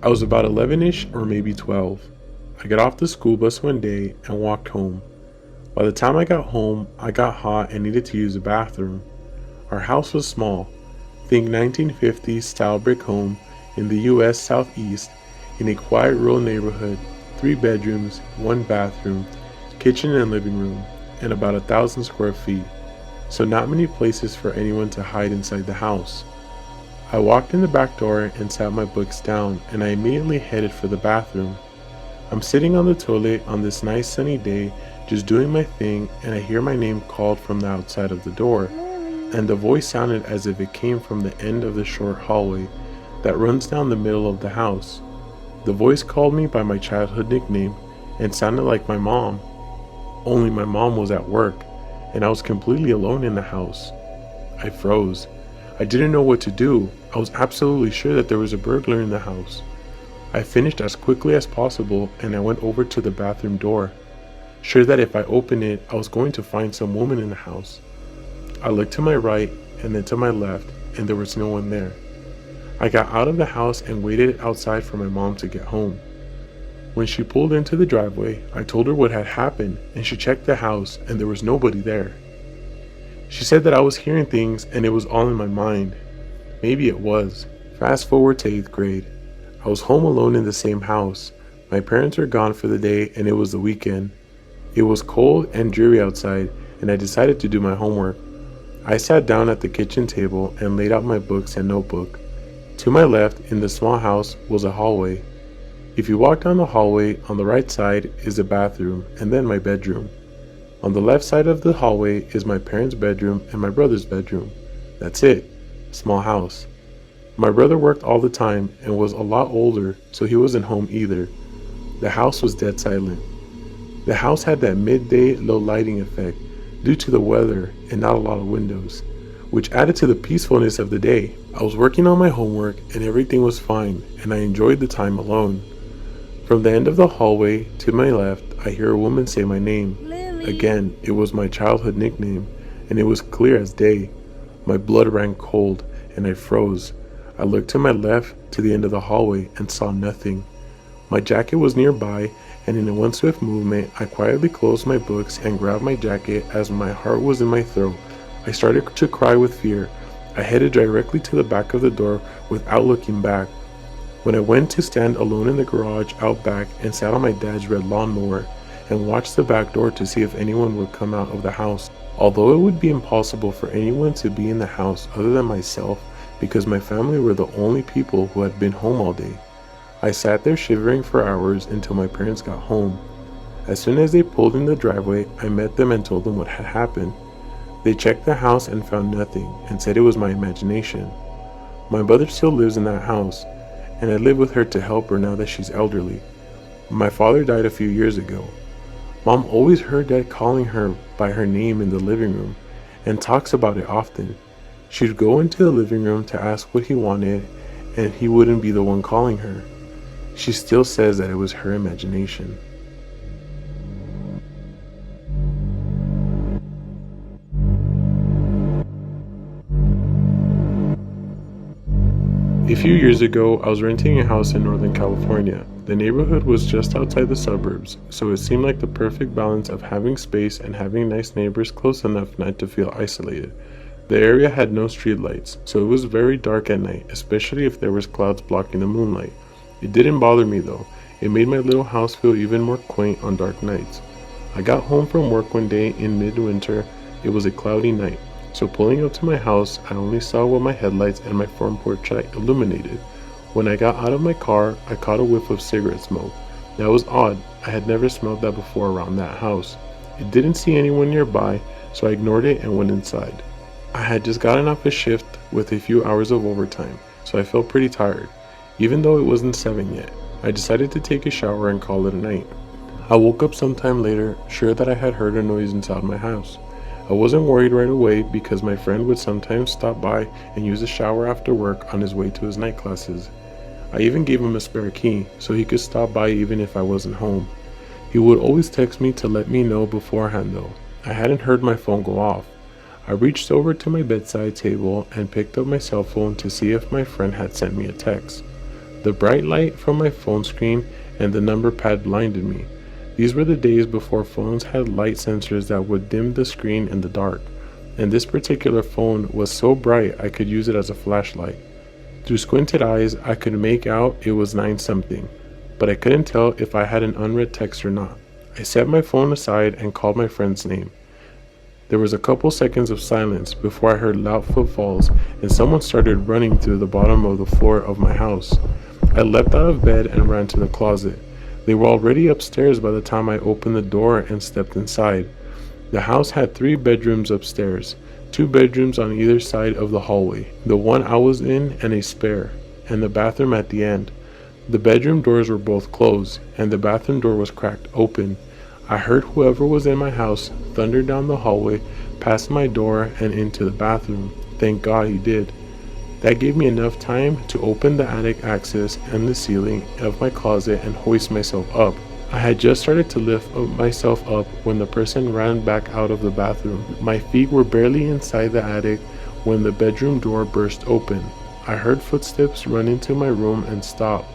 I was about 11-ish or maybe 12. I got off the school bus one day and walked home. By the time I got home, I got hot and needed to use the bathroom. Our house was small. Think 1950s style brick home in the US Southeast in a quiet rural neighborhood, 3 bedrooms, 1 bathroom, kitchen and living room, and about 1,000 square feet. So not many places for anyone to hide inside the house. I walked in the back door and sat my books down, and I immediately headed for the bathroom. I'm sitting on the toilet on this nice sunny day, just doing my thing, and I hear my name called from the outside of the door, and the voice sounded as if it came from the end of the short hallway that runs down the middle of the house. The voice called me by my childhood nickname and sounded like my mom, only my mom was at work, and I was completely alone in the house. I froze. I didn't know what to do. I was absolutely sure that there was a burglar in the house. I finished as quickly as possible and I went over to the bathroom door, sure that if I opened it, I was going to find some woman in the house. I looked to my right and then to my left, and there was no one there. I got out of the house and waited outside for my mom to get home. When she pulled into the driveway, I told her what had happened, and she checked the house and there was nobody there. She said that I was hearing things and it was all in my mind. Maybe it was. Fast forward to 8th grade. I was home alone in the same house. My parents were gone for the day and it was the weekend. It was cold and dreary outside, and I decided to do my homework. I sat down at the kitchen table and laid out my books and notebook. To my left, in the small house, was a hallway. If you walk down the hallway, on the right side is the bathroom and then my bedroom. On the left side of the hallway is my parents' bedroom and my brother's bedroom. That's it. Small house. My brother worked all the time and was a lot older, so he wasn't home either. The house was dead silent. The house had that midday low lighting effect due to the weather and not a lot of windows, which added to the peacefulness of the day. I was working on my homework and everything was fine, and I enjoyed the time alone. From the end of the hallway to my left, I hear a woman say my name. Again, it was my childhood nickname, and it was clear as day. My blood ran cold, and I froze. I looked to my left, to the end of the hallway, and saw nothing. My jacket was nearby, and in one swift movement, I quietly closed my books and grabbed my jacket as my heart was in my throat. I started to cry with fear. I headed directly to the back of the door without looking back. When I went to stand alone in the garage out back and sat on my dad's red lawnmower and watched the back door to see if anyone would come out of the house. Although it would be impossible for anyone to be in the house other than myself because my family were the only people who had been home all day. I sat there shivering for hours until my parents got home. As soon as they pulled in the driveway, I met them and told them what had happened. They checked the house and found nothing and said it was my imagination. My mother still lives in that house, and I live with her to help her now that she's elderly. My father died a few years ago. Mom always heard Dad calling her by her name in the living room and talks about it often. She'd go into the living room to ask what he wanted, and he wouldn't be the one calling her. She still says that it was her imagination. A few years ago, I was renting a house in Northern California. The neighborhood was just outside the suburbs, so it seemed like the perfect balance of having space and having nice neighbors close enough not to feel isolated. The area had no streetlights, so it was very dark at night, especially if there was clouds blocking the moonlight. It didn't bother me though. It made my little house feel even more quaint on dark nights. I got home from work one day in midwinter. It was a cloudy night. So pulling up to my house, I only saw what my headlights and my front porch light illuminated. When I got out of my car, I caught a whiff of cigarette smoke. That was odd. I had never smelled that before around that house. It didn't see anyone nearby, so I ignored it and went inside. I had just gotten off a shift with a few hours of overtime, so I felt pretty tired. Even though it wasn't 7 yet, I decided to take a shower and call it a night. I woke up sometime later, sure that I had heard a noise inside my house. I wasn't worried right away because my friend would sometimes stop by and use the shower after work on his way to his night classes. I even gave him a spare key so he could stop by even if I wasn't home. He would always text me to let me know beforehand though. I hadn't heard my phone go off. I reached over to my bedside table and picked up my cell phone to see if my friend had sent me a text. The bright light from my phone screen and the number pad blinded me. These were the days before phones had light sensors that would dim the screen in the dark, and this particular phone was so bright I could use it as a flashlight. Through squinted eyes, I could make out it was 9 something, but I couldn't tell if I had an unread text or not. I set my phone aside and called my friend's name. There was a couple seconds of silence before I heard loud footfalls and someone started running through the bottom of the floor of my house. I leapt out of bed and ran to the closet. They were already upstairs by the time I opened the door and stepped inside. The house had 3 bedrooms upstairs, 2 bedrooms on either side of the hallway, the one I was in and a spare, and the bathroom at the end. The bedroom doors were both closed, and the bathroom door was cracked open. I heard whoever was in my house thunder down the hallway, past my door, and into the bathroom. Thank God he did. That gave me enough time to open the attic access and the ceiling of my closet and hoist myself up. I had just started to lift myself up when the person ran back out of the bathroom. My feet were barely inside the attic when the bedroom door burst open. I heard footsteps run into my room and stop.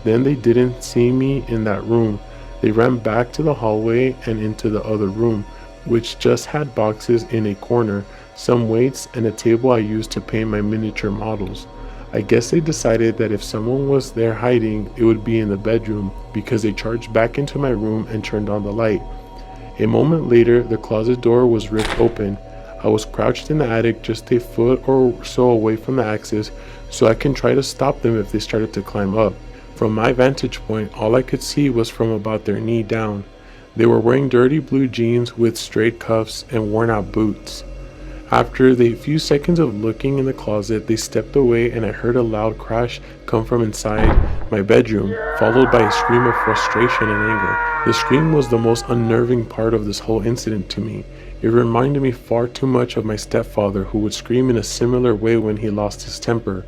Then they didn't see me in that room. They ran back to the hallway and into the other room, which just had boxes in a corner, some weights, and a table I used to paint my miniature models. I guess they decided that if someone was there hiding, it would be in the bedroom, because they charged back into my room and turned on the light. A moment later, the closet door was ripped open. I was crouched in the attic just a foot or so away from the access, so I can try to stop them if they started to climb up. From my vantage point, all I could see was from about their knee down. They were wearing dirty blue jeans with straight cuffs and worn out boots. After the few seconds of looking in the closet, they stepped away and I heard a loud crash come from inside my bedroom, followed by a scream of frustration and anger. The scream was the most unnerving part of this whole incident to me. It reminded me far too much of my stepfather, who would scream in a similar way when he lost his temper.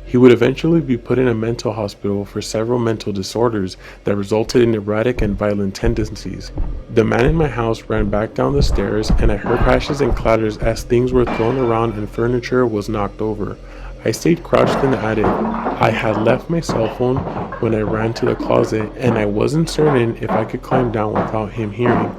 He would eventually be put in a mental hospital for several mental disorders that resulted in erratic and violent tendencies. The man in my house ran back down the stairs, and I heard crashes and clatters as things were thrown around and furniture was knocked over. I stayed crouched in the attic. I had left my cell phone when I ran to the closet, and I wasn't certain if I could climb down without him hearing.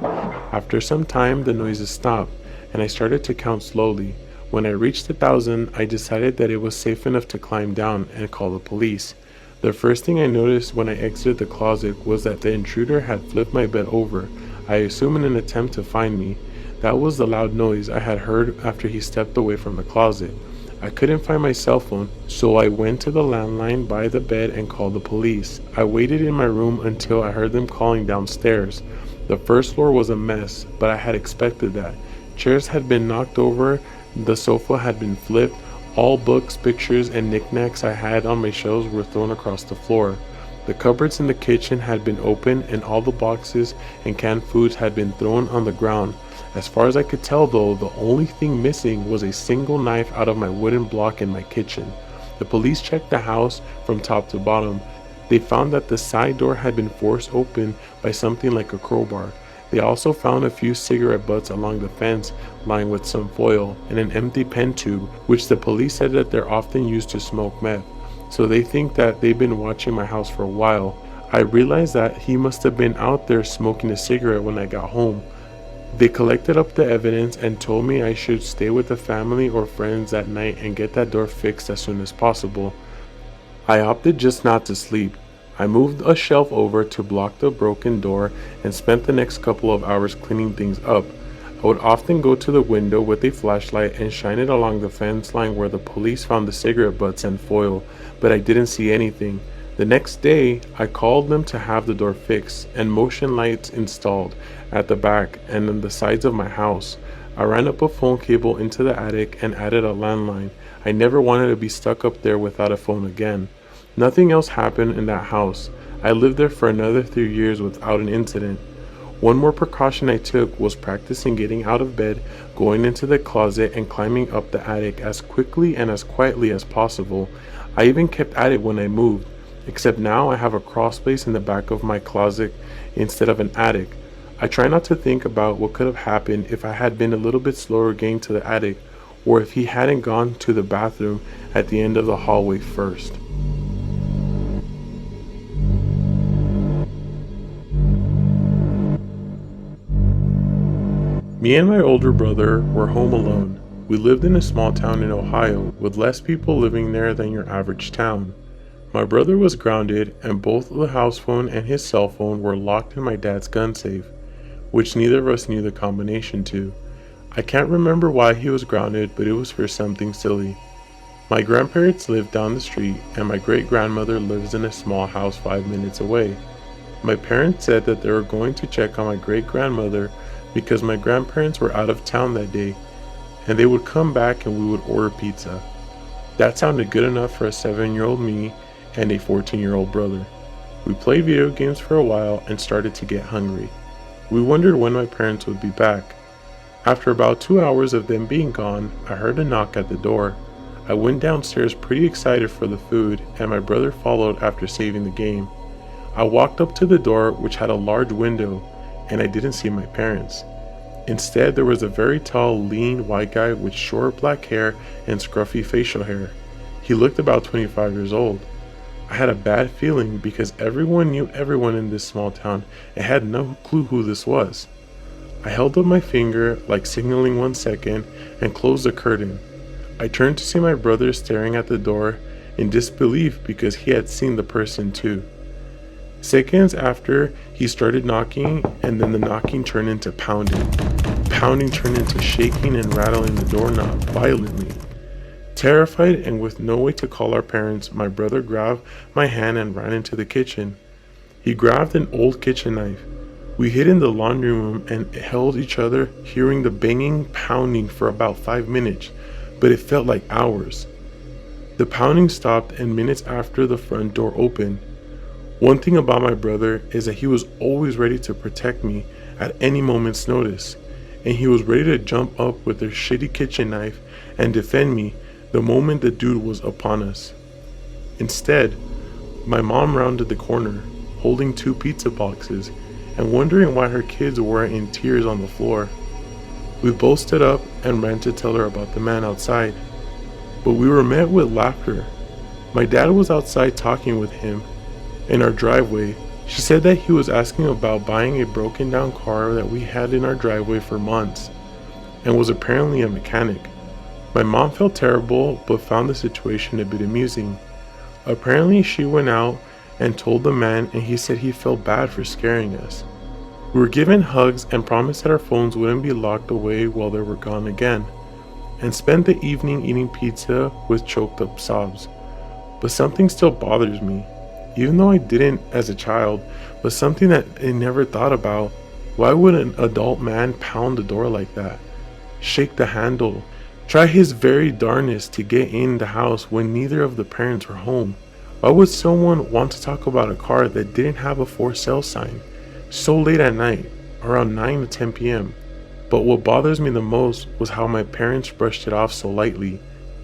After some time, the noises stopped, and I started to count slowly. When I reached 1,000, I decided that it was safe enough to climb down and call the police. The first thing I noticed when I exited the closet was that the intruder had flipped my bed over, I assume in an attempt to find me. That was the loud noise I had heard after he stepped away from the closet. I couldn't find my cell phone, so I went to the landline by the bed and called the police. I waited in my room until I heard them calling downstairs. The first floor was a mess, but I had expected that. Chairs had been knocked over, the sofa had been flipped, all books, pictures, and knickknacks I had on my shelves were thrown across the floor. The cupboards in the kitchen had been opened, and all the boxes and canned foods had been thrown on the ground. As far as I could tell though, the only thing missing was a single knife out of my wooden block in my kitchen. The police checked the house from top to bottom. They found that the side door had been forced open by something like a crowbar. They also found a few cigarette butts along the fence lined with some foil and an empty pen tube, which the police said that they're often used to smoke meth. So they think that they've been watching my house for a while. I realized that he must have been out there smoking a cigarette when I got home. They collected up the evidence and told me I should stay with the family or friends that night and get that door fixed as soon as possible. I opted just not to sleep. I moved a shelf over to block the broken door and spent the next couple of hours cleaning things up. I would often go to the window with a flashlight and shine it along the fence line where the police found the cigarette butts and foil, but I didn't see anything. The next day, I called them to have the door fixed and motion lights installed at the back and on the sides of my house. I ran up a phone cable into the attic and added a landline. I never wanted to be stuck up there without a phone again. Nothing else happened in that house. I lived there for another 3 years without an incident. One more precaution I took was practicing getting out of bed, going into the closet, and climbing up the attic as quickly and as quietly as possible. I even kept at it when I moved, except now I have a crawl space in the back of my closet instead of an attic. I try not to think about what could have happened if I had been a little bit slower getting to the attic, or if he hadn't gone to the bathroom at the end of the hallway first. Me and my older brother were home alone. We lived in a small town in Ohio with less people living there than your average town. My brother was grounded, and both the house phone and his cell phone were locked in my dad's gun safe, which neither of us knew the combination to. I can't remember why he was grounded, but it was for something silly. My grandparents live down the street, and my great-grandmother lives in a small house 5 minutes away. My parents said that they were going to check on my great-grandmother because my grandparents were out of town that day, and they would come back and we would order pizza. That sounded good enough for a 7-year-old me and a 14-year-old brother. We played video games for a while and started to get hungry. We wondered when my parents would be back. After about 2 hours of them being gone, I heard a knock at the door. I went downstairs pretty excited for the food, and my brother followed after saving the game. I walked up to the door, which had a large window, and I didn't see my parents. Instead, there was a very tall, lean, white guy with short black hair and scruffy facial hair. He looked about 25 years old. I had a bad feeling because everyone knew everyone in this small town and had no clue who this was. I held up my finger, like signaling 1 second, and closed the curtain. I turned to see my brother staring at the door in disbelief because he had seen the person too. Seconds after, he started knocking, and then the knocking turned into pounding. Pounding turned into shaking and rattling the doorknob violently. Terrified and with no way to call our parents, my brother grabbed my hand and ran into the kitchen. He grabbed an old kitchen knife. We hid in the laundry room and held each other, hearing the banging, pounding for about 5 minutes, but it felt like hours. The pounding stopped, and minutes after, the front door opened. One thing about my brother is that he was always ready to protect me at any moment's notice, and he was ready to jump up with their shitty kitchen knife and defend me the moment the dude was upon us. Instead, my mom rounded the corner, holding 2 pizza boxes and wondering why her kids were in tears on the floor. We both stood up and ran to tell her about the man outside, but we were met with laughter. My dad was outside talking with him in our driveway. She said that he was asking about buying a broken down car that we had in our driveway for months and was apparently a mechanic. My mom felt terrible but found the situation a bit amusing. Apparently she went out and told the man, and he said he felt bad for scaring us. We were given hugs and promised that our phones wouldn't be locked away while they were gone again, and spent the evening eating pizza with choked up sobs. But something still bothers me, even though I didn't as a child, but something that I never thought about. Why would an adult man pound the door like that, shake the handle, try his very darnest to get in the house when neither of the parents were home? Why would someone want to talk about a car that didn't have a for sale sign so late at night, around 9 to 10 p.m.? But what bothers me the most was how my parents brushed it off so lightly,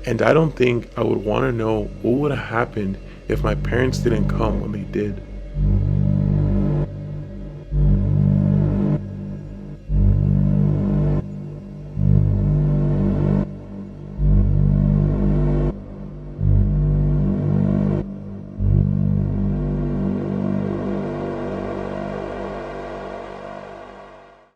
and I don't think I would want to know what would have happened if my parents didn't come when they did.